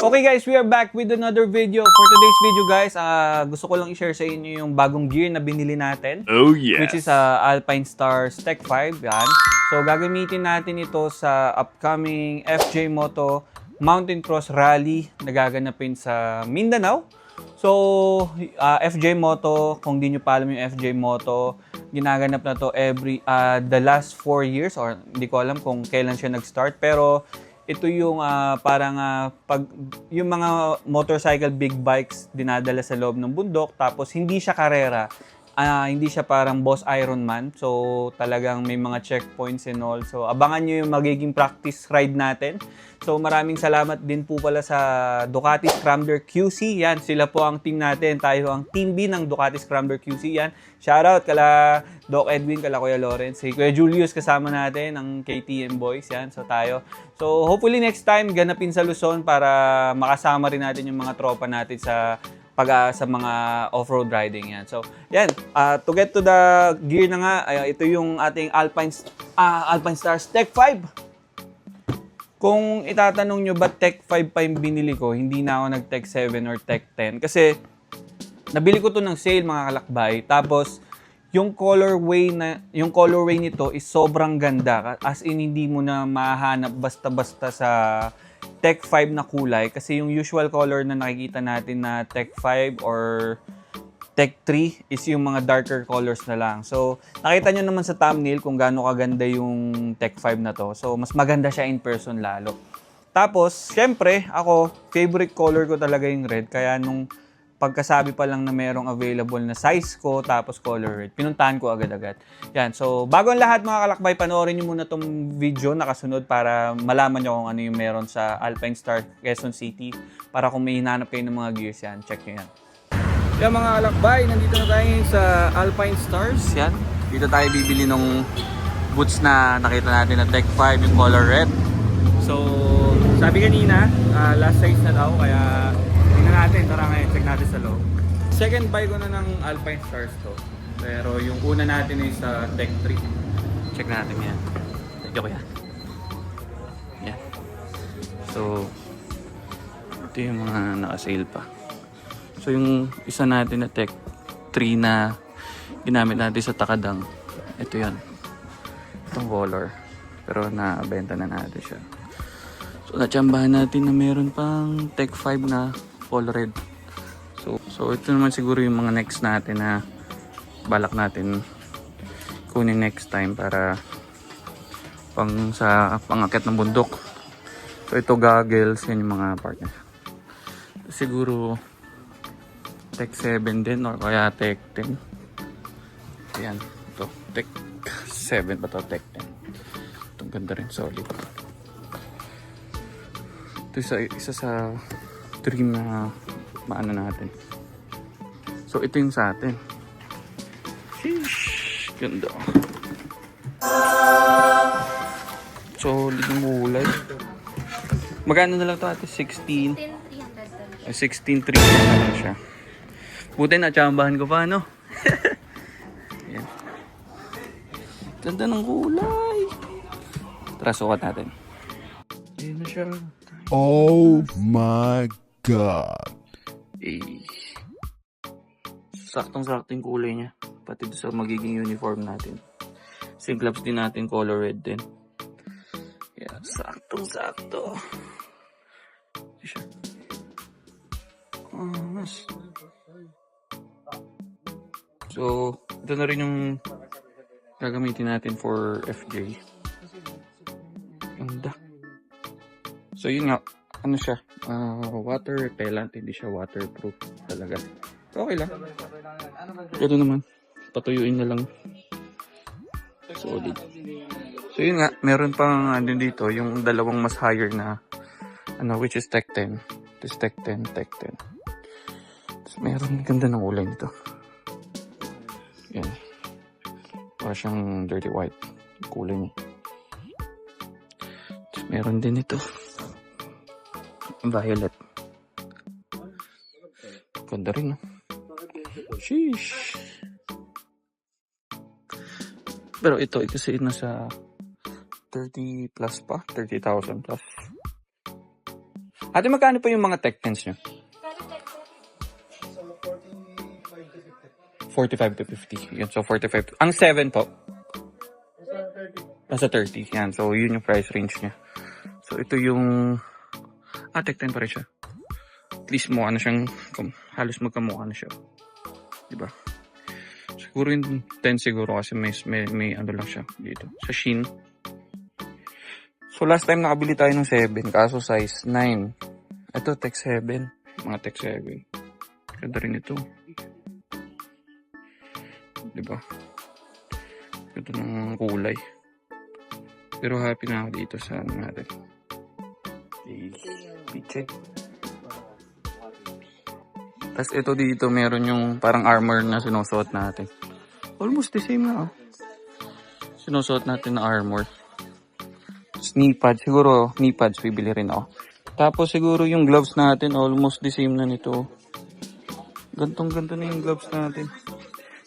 Okay guys, we are back with another video. For today's video guys, gusto ko lang i-share sa inyo yung bagong gear na binili natin. Oh yes! Which is Alpine Stars Tech 5. Yan. So gagamitin natin ito sa upcoming FJ Moto Mountain Cross Rally na gaganapin sa Mindanao. So FJ Moto, kung di nyo pa alam yung FJ Moto, ginaganap na to every the last 4 years or hindi ko alam kung kailan siya nag-start, pero ito yung parang pag yung mga motorcycle big bikes dinadala sa loob ng bundok, tapos hindi siya karera. Hindi siya parang Boss Ironman. So talagang may mga checkpoints and all. So abangan nyo yung magiging practice ride natin. So maraming salamat din po pala sa Ducati Scrambler QC. Yan, sila po ang team natin. Tayo ang team B ng Ducati Scrambler QC. Yan. Shoutout kala Doc Edwin, kala Kuya Lawrence. Si Kuya Julius kasama natin, ang KTM boys. Yan, so tayo. So hopefully next time ganapin sa Luzon para makasama rin natin yung mga tropa natin sa sa mga off-road riding yan. So, yan. To get to the gear na nga, ito yung ating Alpine Stars Tech 5. Kung itatanong nyo ba Tech 5 pa yung binili ko, hindi na ako nag-Tech 7 or Tech 10. Kasi, nabili ko to ng sale mga kalakbay. Tapos, yung colorway nito is sobrang ganda. As in, hindi mo na mahanap basta-basta sa Tech 5 na kulay, kasi yung usual color na nakikita natin na Tech 5 or Tech 3 is yung mga darker colors na lang. So, nakita nyo naman sa thumbnail kung gaano kaganda yung Tech 5 na to. So, mas maganda siya in person lalo. Tapos, syempre, ako, favorite color ko talaga yung red. Kaya nung pagkasabi pa lang na merong available na size ko, tapos color red, pinuntahan ko agad-agad. Yan. So, bago ang lahat mga kalakbay, panoorin nyo muna tong video nakasunod para malaman nyo kung ano yung meron sa Alpine Star Quezon City. Para kung may hinanap kayo ng mga gears yan, check nyo yan. Yan mga kalakbay, nandito na tayo sa Alpine Stars. Yan. Dito tayo bibili ng boots na nakita natin na Tech 5, yung color red. So, sabi kanina, last size na daw, kaya tingnan natin, tara ngayon, check natin sa loob. Second buy ko na ng Alpine Stars to. Pero yung una natin ay sa Tech 3. Check natin yan. Thank you yan. Yan. So, ito yung mga naka-sale pa. So, yung isa natin na Tech 3 na ginamit natin sa Takadang, ito yan. Itong color. Pero nabenta na natin siya. So, natsambahan natin na meron pang Tech 5 na color red. So ito naman siguro yung mga next natin na balak natin kunin next time para sa pangakyat ng bundok. So ito goggles, yan yung mga part niya. Siguro Tech 7 din or kaya Tech 10. Ayan, ito Tech 7 pa to, Tech 10. Itong ganda rin, solid. Ito isa sa dream na maano natin. So ito yung sa atin. Sheesh, ganda. Solid ng kulay. Magkano na lang ito ate? 16,300 na lang siya. Buti na tsambahan ko pa, no? Yan. Ganda ng kulay. Tara, sukat natin. Ayan na siya. Oh my God! Saktong-sakto yung kulay niya. Pati sa magiging uniform natin. Same gloves din natin, color red din. Yeah, saktong-sakto. Siya. Mas. So, ito na rin yung gagamitin natin for FJ. Ganda. So, yun nga. Ano siya? Water repellent. Hindi siya waterproof talaga. Okay lang. Ito naman. Patuyuin na lang. Solid. So, yun nga. Meron pang dito yung dalawang mas higher na which is Tech 10. This Tech 10, Tech 10. So, meron ganda ng kulay nito. Yan. Para siyang dirty white. Kulay niya. So, meron din ito. Violet. Ganda rin, no? Sheesh. Pero ito, kasi nasa 30 plus pa. 30,000 plus. Ate, magkano po yung mga Tech 10s nyo? 45 to 50. Yan, so 45. Ang 7 po? Nasa 30. Yan, so yun yung price range niya. So ito yung... Tech 10 pa rin siya. At least mukha na siyang... Halos magkamukha na siya. Diba? Siguro yung 10 siguro kasi may ano lang siya dito. Sa Shein. So last time nakabili tayo ng 7. Kaso size 9. Ito Tech 7. Mga Tech 7. Ganda rin ito. Diba? Ito ng kulay. Pero happy na ako dito sa ano natin. Check. Tapos ito dito meron yung parang armor na sinusuot natin. Almost the same na. Sinusuot natin na armor. Knee pads. Siguro knee pads bibili rin ako. Tapos siguro yung gloves natin almost the same na nito. Gantong-ganto na yung gloves natin.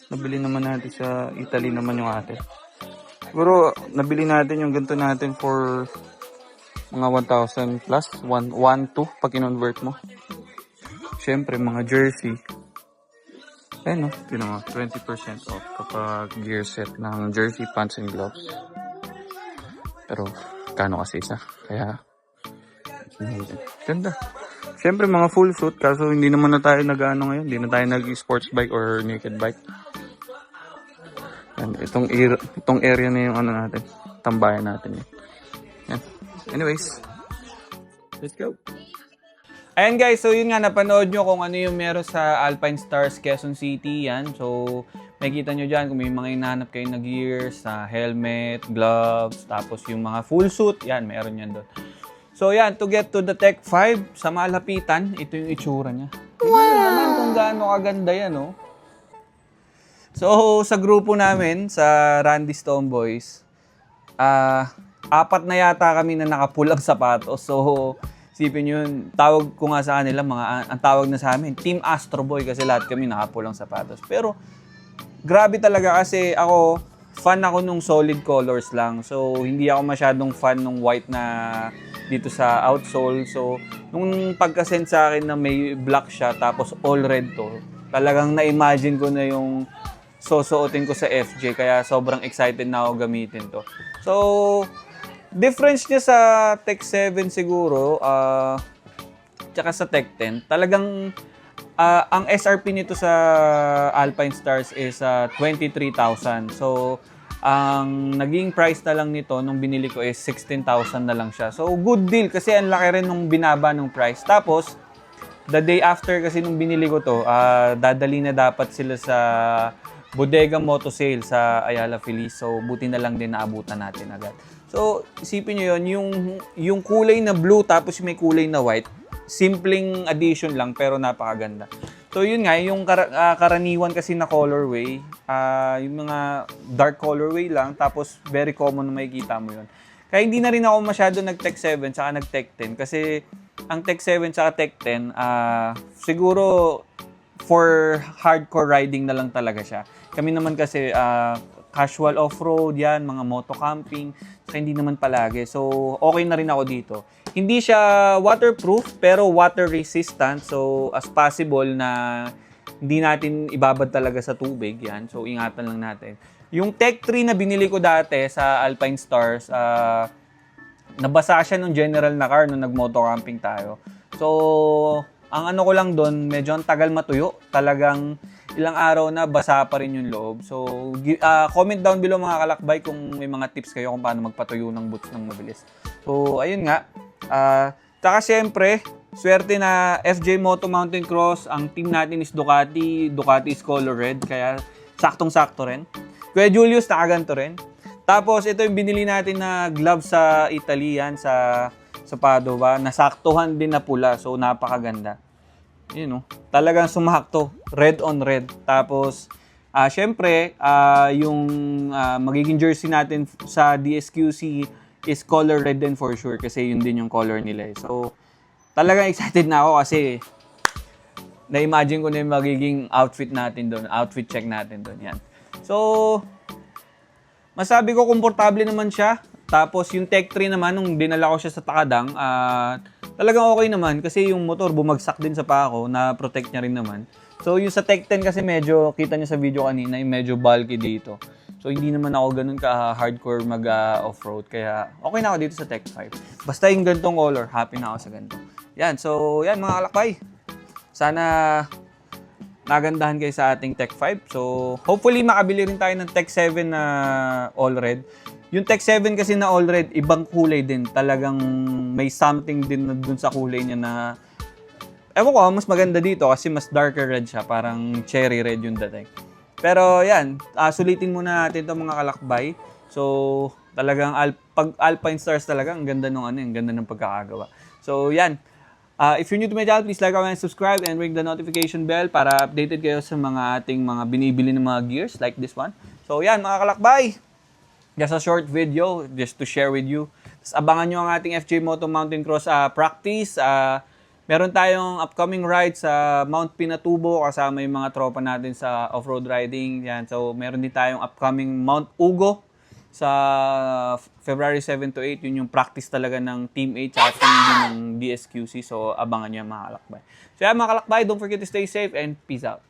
Nabili naman natin sa Italy naman yung atin. Siguro, nabili natin yung ganito natin for mga 1,000 plus. 1, 2 pag in-convert mo. Siyempre, mga jersey. Ayun, no? Yun nga, 20% off kapag gear set ng jersey, pants, and gloves. Pero, kano kasi isa? Kaya, ganda. Siyempre, mga full suit. Kaso, hindi naman na tayo nag-ano ngayon. Hindi na tayo nag-sports bike or naked bike. Yan, itong area na yung ano natin, tambayan natin yun. Yan. Anyways, let's go. Ayan guys, so yun nga, napanood nyo kung ano yung meron sa Alpine Stars Quezon City. Yan, so makikita nyo dyan kung may mga hinahanap kayo na gears, helmet, gloves, tapos yung mga full suit, yan, meron yan doon. So yan, to get to the Tech 5, sa malapitan, ito yung itsura niya. Wow! Naman kung gaano kaganda yan, oh. So, sa grupo namin, sa Randy's Tomboys, 4 na yata kami na nakapulang sapatos. So, isipin nyo yun, tawag ko nga sa kanila, ang tawag na sa amin, Team Astro Boy, kasi lahat kami nakapulang sapatos. Pero, grabe talaga kasi fan ako nung solid colors lang. So, hindi ako masyadong fan nung white na dito sa outsole. So, nung pagka-send sa akin na may black siya, tapos all red to, talagang na-imagine ko na yung susuotin ko sa FJ, kaya sobrang excited na ako gamitin to. So, difference niya sa Tech 7 siguro, tsaka sa Tech 10, talagang ang SRP nito sa Alpine Stars is 23,000. So, ang naging price na lang nito nung binili ko is 16,000 na lang siya. So, good deal kasi ang laki rin nung binaba ng price. Tapos, the day after kasi nung binili ko to, dadali na dapat sila sa Bodega Moto Sale sa Ayala Feliz. So, buti na lang din naabutan natin agad. So, isipin nyo yun, yung kulay na blue tapos may kulay na white, simpleng addition lang pero napakaganda. So, yun nga, yung karaniwan kasi na colorway, yung mga dark colorway lang, tapos very common na makikita mo yun. Kaya hindi na rin ako masyado nag-Tech 7 saka nag-Tech 10 kasi ang Tech 7 saka Tech 10, siguro for hardcore riding na lang talaga siya. Kami naman kasi casual off-road yan, mga moto camping, saka hindi naman palagi. So, okay na rin ako dito. Hindi siya waterproof, pero water resistant. So, as possible na hindi natin ibabad talaga sa tubig. Yan. So, ingatan lang natin. Yung Tech 3 na binili ko dati sa Alpine Stars, nabasa siya nung general na car nung nag-moto camping tayo. So, ang ano ko lang doon, medyo ang tagal matuyo. Talagang ilang araw na basa pa rin yung loob. So, comment down below mga kalakbay kung may mga tips kayo kung paano magpatuyo ng boots ng mabilis. So, ayun nga. Tsaka syempre, swerte na FJ Moto Mountain Cross. Ang team natin is Ducati. Ducati is color red. Kaya saktong-sakto rin. Kuya Julius, nakaganto rin. Tapos, ito yung binili natin na gloves sa Italy yan, sa Padova. Nasaktuhan din na pula. So, napakaganda. Yun, no? Talagang sumakto. Red on red. Tapos, syempre, yung magiging jersey natin sa DSQC is color red din for sure. Kasi yun din yung color nila. So, talagang excited na ako kasi na-imagine ko na yung magiging outfit natin doon. Outfit check natin doon. Yan. So, masabi ko komportable naman siya. Tapos yung Tech 3 naman, nung dinala ko siya sa Takadang, talagang okay naman kasi yung motor bumagsak din sa paa ko, na-protect niya rin naman. So yung sa Tech 10 kasi medyo, kita niyo sa video kanina, yung medyo bulky dito. So hindi naman ako ganun ka-hardcore mag-offroad, kaya okay na ako dito sa Tech 5. Basta yung gantong color, happy na ako sa ganito. Yan, so yan mga kalakbay. Sana nagandahan kayo sa ating Tech 5. So, hopefully makabili rin tayo ng Tech 7 na all red. Yung Tech 7 kasi na all red, ibang kulay din. Talagang may something din na dun sa kulay niya na ewan ko, mas maganda dito kasi mas darker red siya. Parang cherry red yung dating. Pero yan, sulitin muna natin itong mga kalakbay. So, talagang pag Alpine Stars talaga, ang ganda ng ang ganda ng pagkakagawa. So, yan. If you're new to my channel, please like, comment, subscribe, and ring the notification bell para updated kayo sa mga ating mga binibili ng mga gears like this one. So yan mga kalakbay, just a short video just to share with you. Tapos abangan nyo ang ating FJ Moto Mountain Cross practice. Meron tayong upcoming ride sa Mount Pinatubo kasama yung mga tropa natin sa off-road riding. Yan. So meron din tayong upcoming Mount Ugo sa February 7 to 8, yun yung practice talaga ng Team 8 at team din ng DSQC. So, abangan nyo mga kalakbay. So, yan mga kalakbay, don't forget to stay safe and peace out.